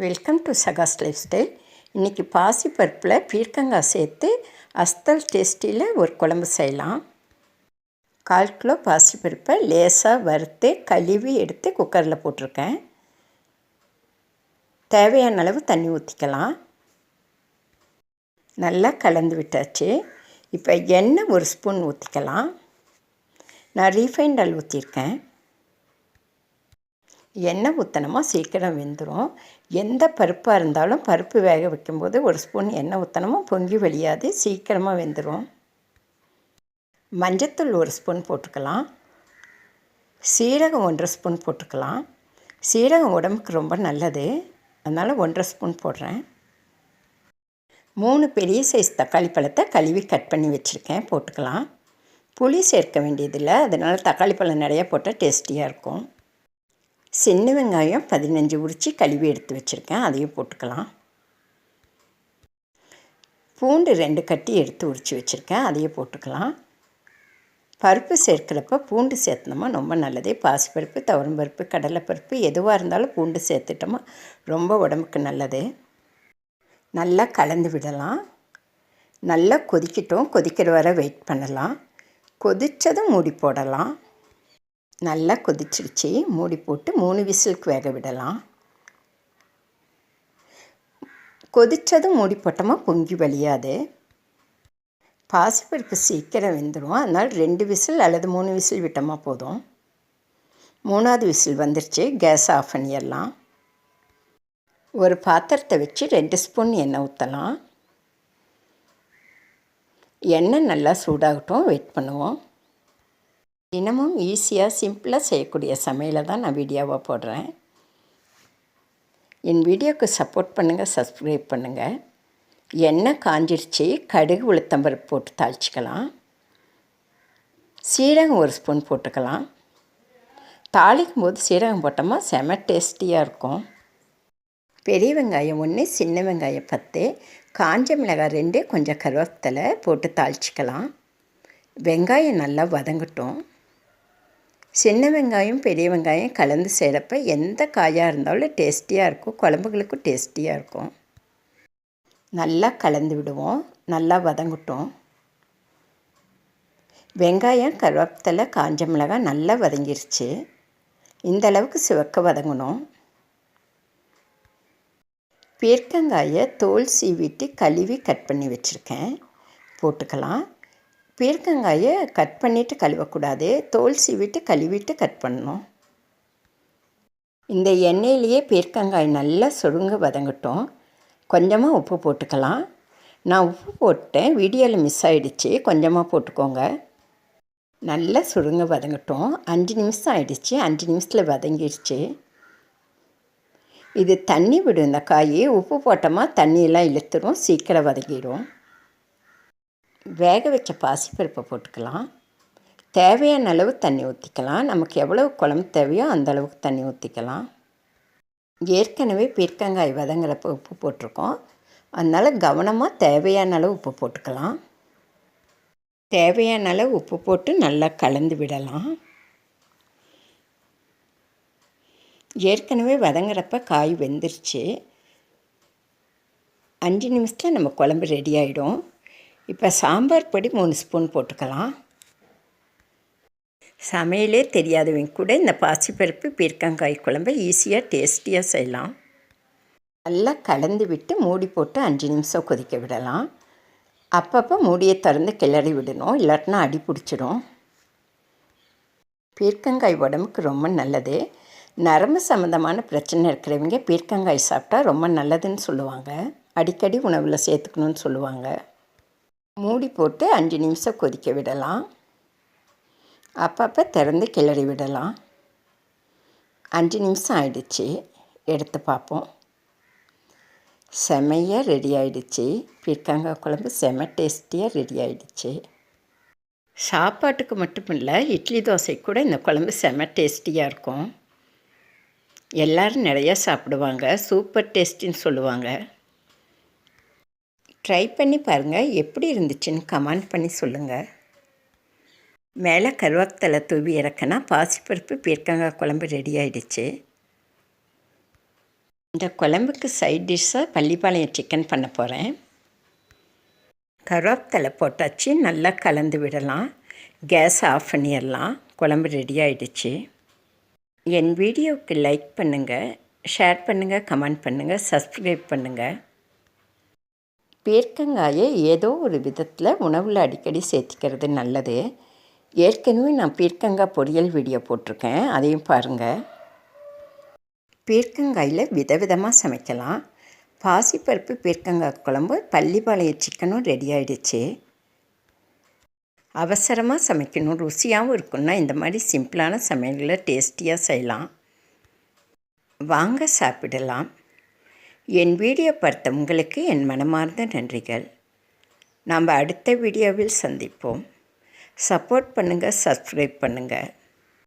Welcome to Sagas lifestyle. இன்றைக்கி பாசிப்பருப்பில் பீர்க்கங்காய் சேர்த்து அஸ்தல் டேஸ்டியில் ஒரு குழம்பு செய்யலாம். 1/4 கிலோ பாசிப்பருப்பை லேசாக வறுத்து கழுவி எடுத்து குக்கரில் போட்டிருக்கேன். தேவையான அளவு தண்ணி ஊற்றிக்கலாம். நல்லா கலந்து விட்டாச்சு. இப்போ எண்ணெய் 1 ஸ்பூன் ஊற்றிக்கலாம். நான் ரீஃபைண்ட் ஆயில் ஊற்றிருக்கேன். எண்ணெய் ஊற்றினோமா சீக்கிரம் வெந்துடும். எந்த பருப்பாக இருந்தாலும் பருப்பு வேக வைக்கும்போது 1 ஸ்பூன் எண்ணெய் ஊற்றினோமா பொங்கி வழியாது, சீக்கிரமாக வெந்துடும். மஞ்சத்தூள் 1 ஸ்பூன் போட்டுக்கலாம். சீரகம் 1/2 ஸ்பூன் போட்டுக்கலாம். சீரகம் உடம்புக்கு ரொம்ப நல்லது, அதனால் 1/2 ஸ்பூன் போடுறேன். 3 பெரிய சைஸ் தக்காளி பழத்தை கழுவி கட் பண்ணி வச்சுருக்கேன், போட்டுக்கலாம். புளி சேர்க்க வேண்டியதில்லை, அதனால் தக்காளி பழம் நிறையா போட்டால் டேஸ்டியாக இருக்கும். சின்ன வெங்காயம் 15 உரித்து கழுவி எடுத்து வச்சுருக்கேன், அதையும் போட்டுக்கலாம். பூண்டு 2 கட்டி எடுத்து உரித்து வச்சுருக்கேன், அதையும் போட்டுக்கலாம். பருப்பு சேர்க்குறப்ப பூண்டு சேர்த்தனோமா ரொம்ப நல்லது. பாசிப்பருப்பு, துவரம்பருப்பு, கடலைப்பருப்பு எதுவாக இருந்தாலும் பூண்டு சேர்த்துட்டோமா ரொம்ப உடம்புக்கு நல்லது. நல்லா கலந்து விடலாம். நல்லா கொதிக்கட்டும். கொதிக்கிற வரை வெயிட் பண்ணலாம். கொதித்ததும் மூடி போடலாம். நல்லா கொதிச்சிருச்சு. மூடி போட்டு 3 விசிலுக்கு வேக விடலாம். கொதித்ததும் மூடி போட்டோமா பொங்கி வழியாது. பாசிப்பருப்பு சீக்கிரம் வெந்துடும், அதனால் 2 விசில் அல்லது 3 விசில் விட்டோமா போதும். 3ஆவது விசில் வந்துருச்சு. கேஸ் ஆஃப் பண்ணிடலாம். ஒரு பாத்திரத்தை வச்சு 2 ஸ்பூன் எண்ணெய் ஊற்றலாம். எண்ணெய் நல்லா சூடாகட்டும், வெயிட் பண்ணுவோம். தினமும் ஈஸியாக சிம்பிளாக செய்யக்கூடிய சமையலை தான் நான் வீடியோவாக போடுறேன். என் வீடியோவுக்கு சப்போர்ட் பண்ணுங்கள், சப்ஸ்கிரைப் பண்ணுங்கள். எண்ணெய் காஞ்சிருச்சு. கடுகு உளுத்தம்பருப்பு போட்டு தாளிச்சிக்கலாம். சீரகம் 1 ஸ்பூன் போட்டுக்கலாம். தாளிக்கும் போது சீரகம் போட்டோமா செம டேஸ்டியாக இருக்கும். பெரிய வெங்காயம் 1, சின்ன வெங்காயம் 10, காஞ்ச மிளகாய் 2, கொஞ்சம் கருவேப்பிலை போட்டு தாளிச்சிக்கலாம். வெங்காயம் நல்லா வதங்கட்டும். சின்ன வெங்காயம் பெரிய வெங்காயம் கலந்து செய்கிறப்ப எந்த காயாக இருந்தாலும் டேஸ்டியாக இருக்கும், குழம்புகளுக்கும் டேஸ்டியாக இருக்கும். நல்லா கலந்து விடுவோம். நல்லா வதங்கட்டும். வெங்காயம், கருவேப்பிலை, காஞ்ச மிளகாய் நல்லா வதங்கிருச்சு. இந்த அளவுக்கு சிவக்க வதங்கணும். பீர்க்கங்காயை தோல் சீவிட்டு கழுவி கட் பண்ணி வச்சுருக்கேன், போட்டுக்கலாம். பீர்க்கங்காயை கட் பண்ணிவிட்டு கழுவக்கூடாது, தோல் சீவிட்டு கழுவிட்டு கட் பண்ணணும். இந்த எண்ணெயிலேயே பீர்க்கங்காய் நல்லா சுருங்க வதங்கட்டும். கொஞ்சமாக உப்பு போட்டுக்கலாம். நான் உப்பு போட்டேன், வீடியோவில் மிஸ் ஆகிடுச்சு, கொஞ்சமாக போட்டுக்கோங்க. நல்லா சுருங்க வதங்கட்டும். 5 நிமிஷம் ஆகிடுச்சு. 5 நிமிஷத்தில் வதங்கிடுச்சு. இது தண்ணி விடும். இந்த காய் உப்பு போட்டோமா தண்ணியெல்லாம் இழுத்துரும், சீக்கிரம் வதங்கிடும். வேக வச்ச பாசிப்பருப்பை போட்டுக்கலாம். தேவையான அளவு தண்ணி ஊற்றிக்கலாம். நமக்கு எவ்வளவு குழம்பு தேவையோ அந்த அளவுக்கு தண்ணி ஊற்றிக்கலாம். ஏற்கனவே பீர்க்கங்காய் வதங்குறப்ப உப்பு போட்டிருக்கோம், அதனால் கவனமாக தேவையான அளவு உப்பு போட்டுக்கலாம். தேவையான அளவு உப்பு போட்டு நல்லா கலந்து விடலாம். ஏற்கனவே வதங்குறப்ப காய் வெந்துருச்சு. 5 நிமிஷத்தில் நம்ம குழம்பு ரெடி ஆகிடும். இப்போ சாம்பார் பொடி 3 ஸ்பூன் போட்டுக்கலாம். சமையலே தெரியாதவங்க கூட இந்த பாசிப்பருப்பு பீர்க்கங்காய் குழம்பை ஈஸியாக டேஸ்டியாக செய்யலாம். நல்லா கலந்து விட்டு மூடி போட்டு 5 நிமிஷம் கொதிக்க விடலாம். அப்பப்போ மூடியை திறந்து கிளறி விடணும், இல்லாட்டினா அடி பிடிச்சிடும். பீர்க்கங்காய் உடம்புக்கு ரொம்ப நல்லது. நரம்பு சம்மந்தமான பிரச்சனை இருக்கிறவங்க பீர்க்கங்காய் சாப்பிட்டா ரொம்ப நல்லதுன்னு சொல்லுவாங்க. அடிக்கடி உணவில் சேர்த்துக்கணுன்னு சொல்லுவாங்க. மூடி போட்டு 5 நிமிஷம் கொதிக்க விடலாம். அப்பப்போ திறந்து கிளறி விடலாம். 5 நிமிஷம் ஆயிடுச்சு. எடுத்து பார்ப்போம். செமையாக ரெடி ஆகிடுச்சு. பீர்க்கங்காய் குழம்பு செம டேஸ்டியாக ரெடி ஆகிடுச்சு. சாப்பாட்டுக்கு மட்டும் இல்லை, இட்லி தோசை கூட இந்த குழம்பு செம டேஸ்டியாக இருக்கும். எல்லோரும் நிறையா சாப்பிடுவாங்க, சூப்பர் டேஸ்டின்னு சொல்லுவாங்க. ட்ரை பண்ணி பாருங்கள், எப்படி இருந்துச்சுன்னு கமெண்ட் பண்ணி சொல்லுங்கள். மேலே கருவேப்பிலை தூவி இறக்குனா பாசிப்பருப்பு பீர்க்கங்காய் குழம்பு ரெடி ஆகிடுச்சு. இந்த குழம்புக்கு சைட் டிஷ்ஷாக பள்ளிப்பாளையம் சிக்கன் பண்ண போகிறேன். கருவேப்பிலை போட்டாச்சு, நல்லா கலந்து விடலாம். கேஸ் ஆஃப் பண்ணிடலாம். குழம்பு ரெடி ஆகிடுச்சு. என் வீடியோவுக்கு லைக் பண்ணுங்கள், ஷேர் பண்ணுங்கள், கமெண்ட் பண்ணுங்கள், சப்ஸ்கிரைப் பண்ணுங்கள். பீர்க்கங்காயை ஏதோ ஒரு விதத்தில் உணவில் அடிக்கடி சேர்த்திக்கிறது நல்லது. ஏற்கனவே நான் பீர்க்கங்காய் பொரியல் வீடியோ போட்டிருக்கேன், அதையும் பாருங்கள். பீர்க்கங்காயில் விதவிதமாக சமைக்கலாம். பாசிப்பருப்பு பீர்க்கங்காய் குழம்பு, பள்ளிப்பாளையம் சிக்கனும் ரெடி ஆகிடுச்சு. அவசரமாக சமைக்கணும், ருசியாகவும் இருக்குன்னா இந்த மாதிரி சிம்பிளான சமையல்களை டேஸ்டியாக செய்யலாம். வாங்க சாப்பிடலாம். என் வீடியோ பார்த்த உங்களுக்கு என் மனமார்ந்த நன்றிகள். நாம் அடுத்த வீடியோவில் சந்திப்போம். சப்போர்ட் பண்ணுங்கள், சப்ஸ்கிரைப் பண்ணுங்கள்.